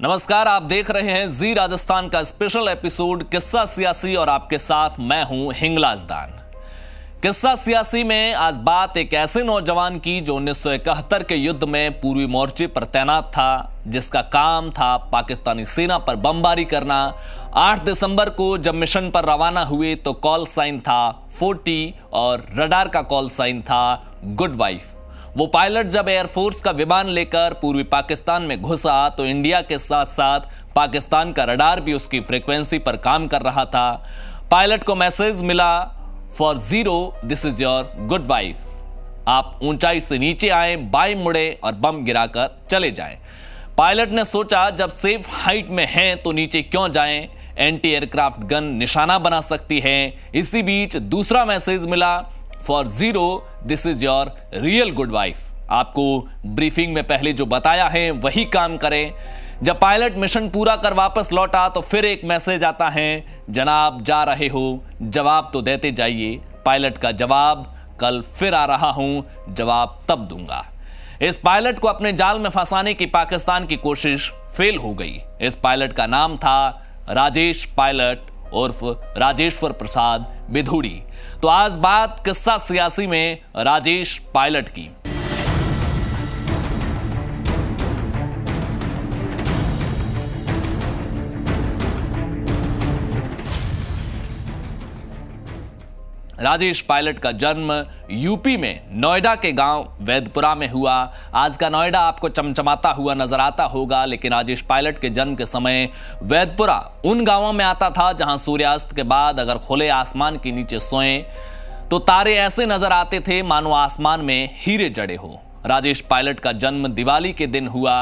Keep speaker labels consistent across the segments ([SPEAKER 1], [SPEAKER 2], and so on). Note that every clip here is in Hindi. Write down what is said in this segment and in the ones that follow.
[SPEAKER 1] नमस्कार, आप देख रहे हैं जी राजस्थान का स्पेशल एपिसोड किस्सा सियासी और आपके साथ मैं हूं हिंगलाज दान। किस्सा सियासी में आज बात एक ऐसे नौजवान की जो 1971 के युद्ध में पूर्वी मोर्चे पर तैनात था, जिसका काम था पाकिस्तानी सेना पर बमबारी करना। 8 दिसंबर को जब मिशन पर रवाना हुए तो कॉल साइन था 40 और रडार का कॉल साइन था गुड वाइफ। वो पायलट जब एयरफोर्स का विमान लेकर पूर्वी पाकिस्तान में घुसा तो इंडिया के साथ साथ पाकिस्तान का रडार भी उसकी फ्रीक्वेंसी पर काम कर रहा था। पायलट को मैसेज मिला, for 0 this is your good wife. आप ऊंचाई से नीचे आए, बाएं मुड़े और बम गिराकर चले जाएं। पायलट ने सोचा जब सेफ हाइट में हैं तो नीचे क्यों जाएं, एंटी एयरक्राफ्ट गन निशाना बना सकती है। इसी बीच दूसरा मैसेज मिला, for 0 this is your real good wife. आपको ब्रीफिंग में पहले जो बताया है वही काम करें। जब पायलट मिशन पूरा कर वापस लौटा तो फिर एक मैसेज आता है, जनाब जा रहे हो, जवाब तो देते जाइए। पायलट का जवाब, कल फिर आ रहा हूं, जवाब तब दूंगा। इस पायलट को अपने जाल में फंसाने की पाकिस्तान की कोशिश फेल हो गई। इस पायलट का नाम था राजेश पायलट उर्फ राजेश्वर प्रसाद बिधूड़ी। तो आज बात किस्सा सियासी में राजेश पायलट की। राजेश पायलट का जन्म यूपी में नोएडा के गांव वैदपुरा में हुआ। आज का नोएडा आपको चमचमाता हुआ नजर आता होगा, लेकिन राजेश पायलट के जन्म के समय वैदपुरा उन गांवों में आता था जहां सूर्यास्त के बाद अगर खुले आसमान के नीचे सोएं तो तारे ऐसे नजर आते थे मानो आसमान में हीरे जड़े हो। राजेश पायलट का जन्म दिवाली के दिन हुआ।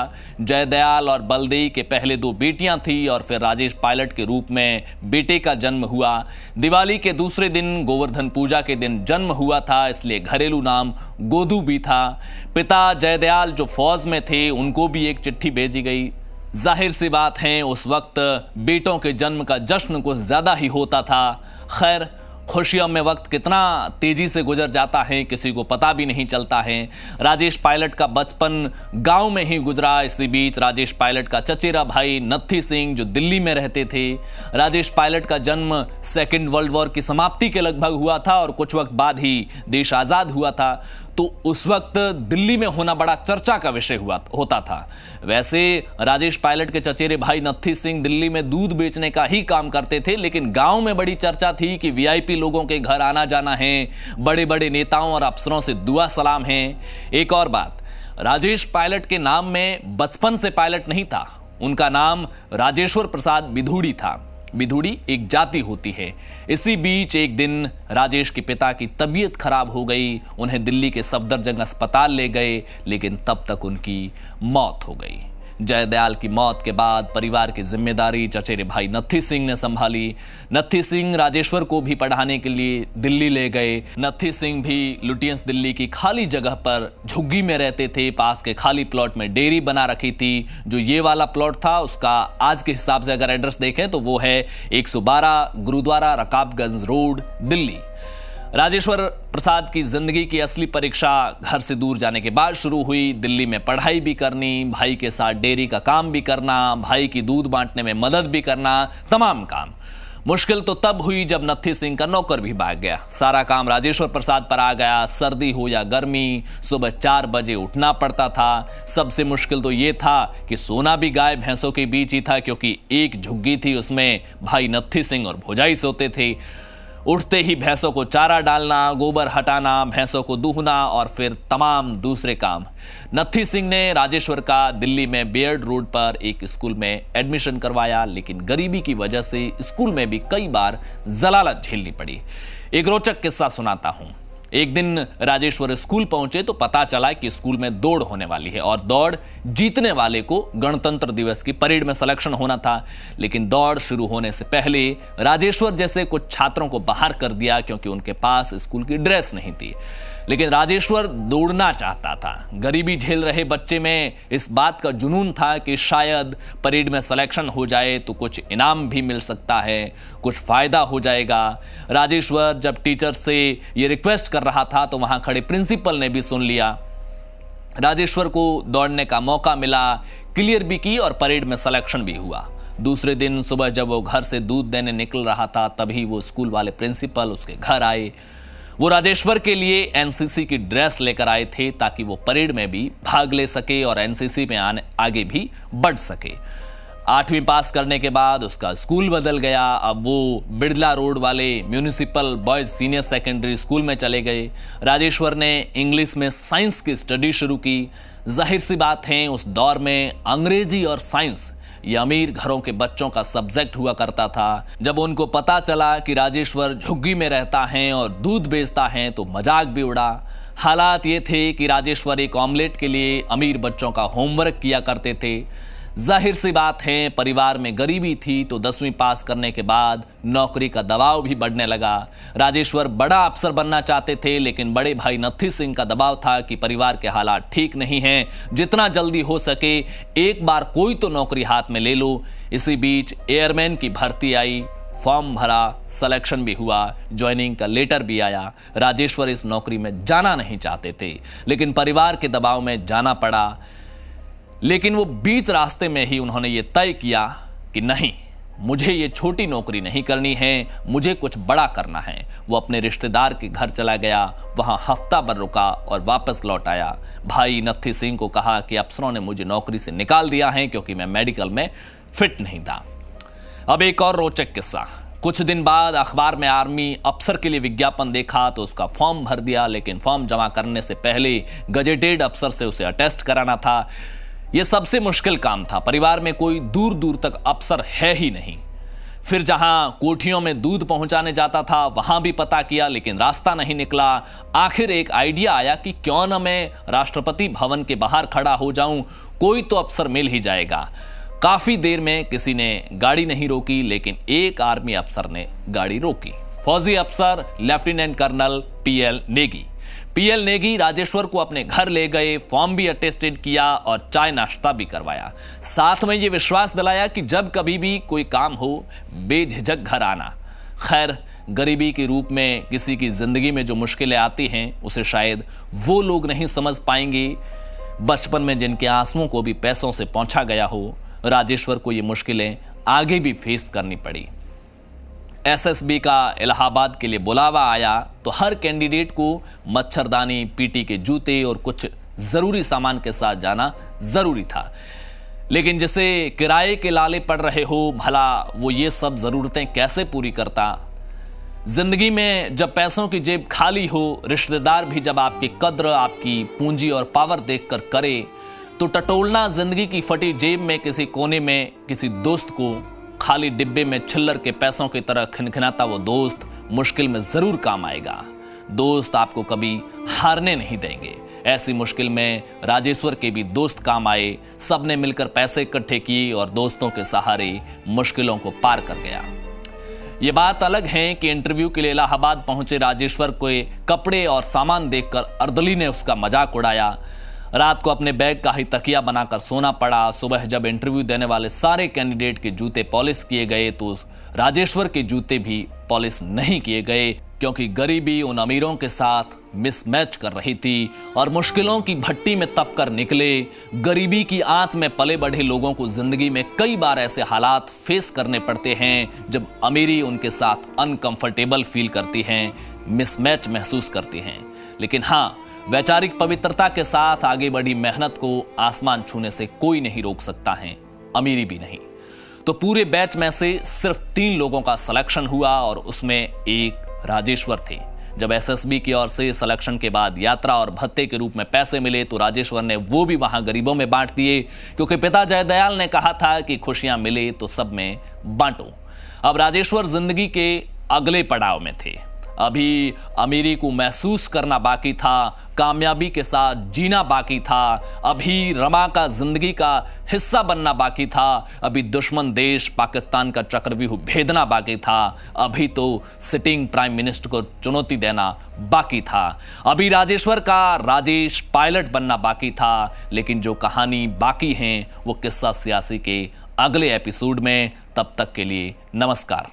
[SPEAKER 1] जयदयाल और बलदेई के पहले 2 बेटियां थी और फिर राजेश पायलट के रूप में बेटे का जन्म हुआ। दिवाली के दूसरे दिन गोवर्धन पूजा के दिन जन्म हुआ था, इसलिए घरेलू नाम गोदू भी था। पिता जयदयाल जो फौज में थे उनको भी एक चिट्ठी भेजी गई। जाहिर सी बात है उस वक्त बेटों के जन्म का जश्न कुछ ज्यादा ही होता था। खैर, खुशियों में वक्त कितना तेजी से गुजर जाता है किसी को पता भी नहीं चलता है। राजेश पायलट का बचपन गांव में ही गुजरा। इसी बीच राजेश पायलट का चचेरा भाई नत्थी सिंह जो दिल्ली में रहते थे। राजेश पायलट का जन्म सेकेंड वर्ल्ड वॉर की समाप्ति के लगभग हुआ था और कुछ वक्त बाद ही देश आजाद हुआ था, तो उस वक्त दिल्ली में होना बड़ा चर्चा का विषय होता था। वैसे राजेश पायलट के चचेरे भाई नत्थी सिंह दिल्ली में दूध बेचने का ही काम करते थे, लेकिन गांव में बड़ी चर्चा थी कि वीआईपी लोगों के घर आना जाना है, बड़े बड़े नेताओं और अफसरों से दुआ सलाम है। एक और बात, राजेश पायलट के नाम में बचपन से पायलट नहीं था, उनका नाम राजेश्वर प्रसाद बिधूड़ी था। बिधूड़ी एक जाति होती है। इसी बीच एक दिन राजेश के पिता की तबीयत खराब हो गई, उन्हें दिल्ली के सफदरजंग अस्पताल ले गए, लेकिन तब तक उनकी मौत हो गई। जयदयाल की मौत के बाद परिवार की जिम्मेदारी चचेरे भाई नत्थी सिंह ने संभाली। नत्थी सिंह राजेश्वर को भी पढ़ाने के लिए दिल्ली ले गए। नत्थी सिंह भी लुटियंस दिल्ली की खाली जगह पर झुग्गी में रहते थे। पास के खाली प्लॉट में डेयरी बना रखी थी। जो ये वाला प्लॉट था उसका आज के हिसाब से अगर एड्रेस देखें तो वो है 112 गुरुद्वारा रकाबगंज रोड, दिल्ली। राजेश्वर प्रसाद की जिंदगी की असली परीक्षा घर से दूर जाने के बाद शुरू हुई। दिल्ली में पढ़ाई भी करनी, भाई के साथ डेयरी का काम भी करना, भाई की दूध बांटने में मदद भी करना, तमाम काम। मुश्किल तो तब हुई जब नत्थी सिंह का नौकर भी भाग गया। सारा काम राजेश्वर प्रसाद पर आ गया। सर्दी हो या गर्मी, सुबह 4 बजे उठना पड़ता था। सबसे मुश्किल तो यह था कि सोना भी गाय भैंसों के बीच ही था, क्योंकि एक झुग्गी थी उसमें भाई नत्थी सिंह और भोजाई सोते थे। उठते ही भैंसों को चारा डालना, गोबर हटाना, भैंसों को दूहना और फिर तमाम दूसरे काम। नत्थी सिंह ने राजेश्वर का दिल्ली में बेयर्ड रोड पर एक स्कूल में एडमिशन करवाया, लेकिन गरीबी की वजह से स्कूल में भी कई बार जलालत झेलनी पड़ी। एक रोचक किस्सा सुनाता हूं। एक दिन राजेश्वर स्कूल पहुंचे तो पता चला कि स्कूल में दौड़ होने वाली है और दौड़ जीतने वाले को गणतंत्र दिवस की परेड में सिलेक्शन होना था। लेकिन दौड़ शुरू होने से पहले राजेश्वर जैसे कुछ छात्रों को बाहर कर दिया, क्योंकि उनके पास स्कूल की ड्रेस नहीं थी। लेकिन राजेश्वर दौड़ना चाहता था। गरीबी झेल रहे बच्चे में इस बात का जुनून था कि शायद परेड में सिलेक्शन हो जाए तो कुछ इनाम भी मिल सकता है, कुछ फायदा हो जाएगा। राजेश्वर जब टीचर से ये रिक्वेस्ट कर रहा था तो वहां खड़े प्रिंसिपल ने भी सुन लिया। राजेश्वर को दौड़ने का मौका मिला। क्लियर भी की और परेड में सिलेक्शन भी हुआ। दूसरे दिन सुबह जब वो घर से दूध देने निकल रहा था तभी वो स्कूल वाले प्रिंसिपल उसके घर आए। वो राजेश्वर के लिए एनसीसी की ड्रेस लेकर आए थे ताकि वो परेड में भी भाग ले सके और एनसीसी में आगे भी बढ़ सके। 8वीं पास करने के बाद उसका स्कूल बदल गया। अब वो बिड़ला रोड वाले municipal boys senior secondary school में चले गए। राजेश्वर ने इंग्लिश में साइंस की स्टडी शुरू की। जाहिर सी बात है उस दौर में अंग्रेजी और साइंस ये अमीर घरों के बच्चों का सब्जेक्ट हुआ करता था। जब उनको पता चला कि राजेश्वर झुग्गी में रहता है और दूध बेचता है तो मजाक भी उड़ा। हालात ये थे कि राजेश्वर एक ऑमलेट के लिए अमीर बच्चों का होमवर्क किया करते थे। जाहिर सी बात है परिवार में गरीबी थी तो 10वीं पास करने के बाद नौकरी का दबाव भी बढ़ने लगा। राजेश्वर बड़ा अफसर बनना चाहते थे लेकिन बड़े भाई नत्थी सिंह का दबाव था कि परिवार के हालात ठीक नहीं हैं, जितना जल्दी हो सके एक बार कोई तो नौकरी हाथ में ले लो। इसी बीच एयरमैन की भर्ती आई, फॉर्म भरा, सिलेक्शन भी हुआ, ज्वाइनिंग का लेटर भी आया। राजेश्वर इस नौकरी में जाना नहीं चाहते थे लेकिन परिवार के दबाव में जाना पड़ा। लेकिन वो बीच रास्ते में ही उन्होंने ये तय किया कि नहीं, मुझे ये छोटी नौकरी नहीं करनी है, मुझे कुछ बड़ा करना है। वो अपने रिश्तेदार के घर चला गया, वहां हफ्ता भर रुका और वापस लौट आया। भाई नत्थी सिंह को कहा कि अफसरों ने मुझे नौकरी से निकाल दिया है क्योंकि मैं मेडिकल में फिट नहीं था। अब एक और रोचक किस्सा। कुछ दिन बाद अखबार में आर्मी अफसर के लिए विज्ञापन देखा तो उसका फॉर्म भर दिया, लेकिन फॉर्म जमा करने से पहले गजेटेड अफसर से उसे अटेस्ट कराना था। यह सबसे मुश्किल काम था। परिवार में कोई दूर दूर तक अफसर है ही नहीं। फिर जहां कोठियों में दूध पहुंचाने जाता था वहां भी पता किया लेकिन रास्ता नहीं निकला। आखिर एक आइडिया आया कि क्यों न मैं राष्ट्रपति भवन के बाहर खड़ा हो जाऊं, कोई तो अफसर मिल ही जाएगा। काफी देर में किसी ने गाड़ी नहीं रोकी लेकिन एक आर्मी अफसर ने गाड़ी रोकी। फौजी अफसर lieutenant colonel PL Negi. PL Negi Rajeshwar को अपने घर ले गए, फॉर्म भी अटेस्टेड किया और चाय नाश्ता भी करवाया। साथ में ये विश्वास दिलाया कि जब कभी भी कोई काम हो बेझिझक घर आना। खैर, गरीबी के रूप में किसी की जिंदगी में जो मुश्किलें आती हैं उसे शायद वो लोग नहीं समझ पाएंगे बचपन में जिनके आंसुओं को भी पैसों से पहुंचा गया हो। राजेश्वर को ये मुश्किलें आगे भी फेस करनी पड़ी। एसएसबी का इलाहाबाद के लिए बुलावा आया तो हर कैंडिडेट को मच्छरदानी, पीटी के जूते और कुछ जरूरी सामान के साथ जाना जरूरी था। लेकिन जिसे किराए के लाले पड़ रहे हो, भला वो ये सब जरूरतें कैसे पूरी करता? जिंदगी में जब पैसों की जेब खाली हो, रिश्तेदार भी जब आपकी कद्र, आपकी पूंजी और पावर देखकर करे, तो टटोलना जिंदगी की फटी जेब में किसी कोने में किसी दोस्त को खाली डिब्बे में छिल्लर के पैसों की तरह खिनखिनाता वो दोस्त मुश्किल में जरूर काम आएगा। दोस्त आपको कभी हारने नहीं देंगे। ऐसी मुश्किल में राजेश्वर के भी दोस्त काम आए। सबने मिलकर पैसे इकट्ठे किए और दोस्तों के सहारे मुश्किलों को पार कर गया। ये बात अलग है कि इंटरव्यू के लिए इलाहाबाद पहुंचे राजेश्वर को कपड़े और सामान देखकर अर्दली ने उसका मजाक उड़ाया। रात को अपने बैग का ही तकिया बनाकर सोना पड़ा। सुबह जब इंटरव्यू देने वाले सारे कैंडिडेट के जूते पॉलिश किए गए तो राजेश्वर के जूते भी पॉलिश नहीं किए गए क्योंकि गरीबी उन अमीरों के साथ मिसमैच कर रही थी और मुश्किलों की भट्टी में तप कर निकले गरीबी की आंच में पले बढ़े लोगों को जिंदगी में कई बार ऐसे हालात फेस करने पड़ते हैं जब अमीरी उनके साथ अनकंफर्टेबल फील करती हैं, मिसमैच महसूस करती हैं। लेकिन हाँ, वैचारिक पवित्रता के साथ आगे बढ़ी मेहनत को आसमान छूने से कोई नहीं रोक सकता है, अमीरी भी नहीं। तो पूरे बैच में से सिर्फ 3 लोगों का सिलेक्शन हुआ और उसमें एक राजेश्वर थे। जब एसएसबी की ओर से सिलेक्शन के बाद यात्रा और भत्ते के रूप में पैसे मिले तो राजेश्वर ने वो भी वहां गरीबों में बांट दिए क्योंकि पिता जयदयाल ने कहा था कि खुशियां मिले तो सब में बांटो। अब राजेश्वर जिंदगी के अगले पड़ाव में थे। अभी अमीरी को महसूस करना बाकी था, कामयाबी के साथ जीना बाकी था, अभी रमा का जिंदगी का हिस्सा बनना बाकी था, अभी दुश्मन देश पाकिस्तान का चक्रव्यूह भेदना बाकी था, अभी तो सिटिंग प्राइम मिनिस्टर को चुनौती देना बाकी था, अभी राजेश्वर का राजेश पायलट बनना बाकी था। लेकिन जो कहानी बाकी है वो किस्सा सियासी के अगले एपिसोड में। तब तक के लिए नमस्कार।